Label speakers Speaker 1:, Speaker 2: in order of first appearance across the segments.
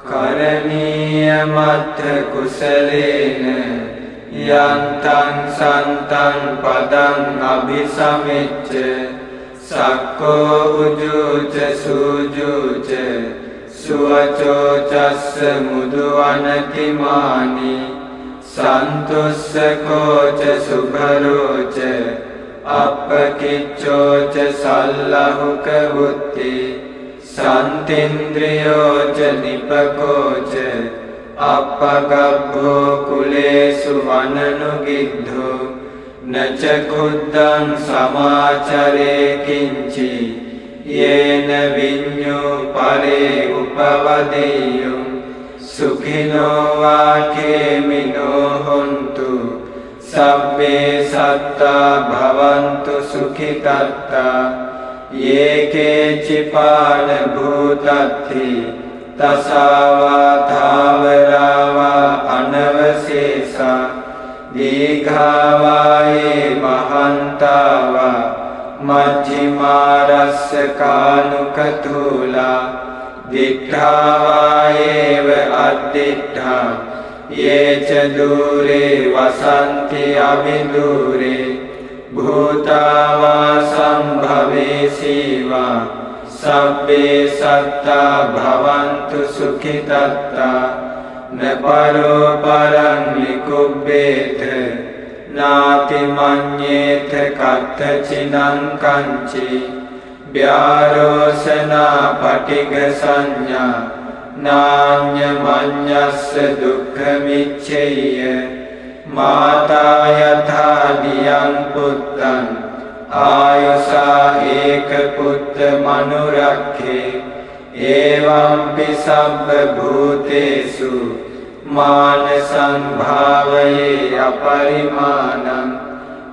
Speaker 1: කරණීය මත්ථ කුසලේන යන්තං සන්තං පදං අභිසමෙච්ච සක්කෝ උජුච සූජුච සුවචෝ චස්ස මුදුවනතිමානි සන්තුස්සකෝච සුභරෝච අප්පකිච්චෝච සල්ලහුක වුත්ති සන්තින්ද්‍රියෝච නිපකෝච අප්පගබ්බෝ කුලේසු වනනුගිද්ධෝ නච කුද්දං සමාචරේ කිංචි යේන විඤ්ඤෝ පරේ උපවදෙය්‍යං සුඛිනෝ වාකේමිනෝ හොන්තු සබ්බේ සත්තා භවන්තු සුඛිතත්තා යේකේ චිපාන භූතත්ති තසාවා ධාවරාවා අනවශේෂා දීඝාවායේ මහන්තාවා මජ්ජිමාරස්ස කානුකතුලා දිඨාවායේව අද්දිඨා යේච දූරේ වසන්ති අවිදූරේ භූතාවා සම්භවේසීවා සබ්බේ සත්තා භවන්තු සුඛිතත්තා නපරෝ පරං ලිකුබ්බේත නාති මඤ්ඤේත කත්තචිනං කංචි ව්‍යාරෝසනා පටිඝ සංඥා නාඤ්ඤ මඤ්ඤස්ස දුක්ඛ මිච්ඡේය මාතා යථා දියං පුත්තං ආයසා ඒක පුත්ත මනුරක්ඛේ එවංපි සබ්බ භූතේසු මාන සංභාවයේ අපරිමාණං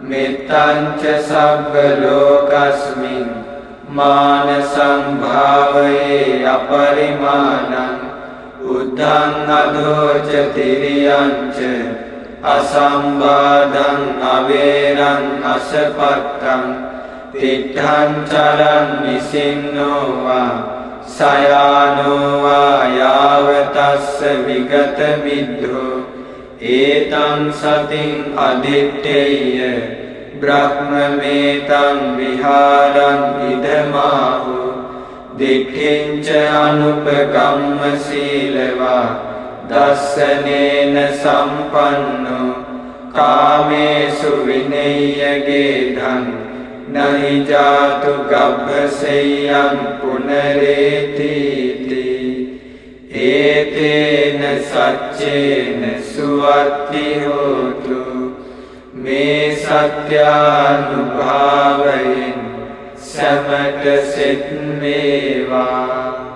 Speaker 1: මෙත්තං ච සබ්බ ලෝකස්මින් මාන සංභාවයේ අපරිමාණං උද්ධං අදෝච තිරියං ච අසම්බාධං අවේරං අසපත්තං තිට්ඨං චරං නිසින්නෝ වා සයානෝ වා යාවතස්ස විගත මිද්ධෝ ඒතං සතින් අදිත්තේය බ්‍රහ්මමේතං විහාරං ඉදමාහු දික්ඛින්ච අනුපගම්ම සීලවා දස්සනේන සම්පන්නෝ කාමේසු විනය්‍යගේ ධං නහි ජාතු ගබ්බසෙය්‍යං පුනරේතිති ඒතේන සච්චේන සුවත්ති හෝතු මේ සත්‍යානුභාවයෙන් සමට සෙත් වේවා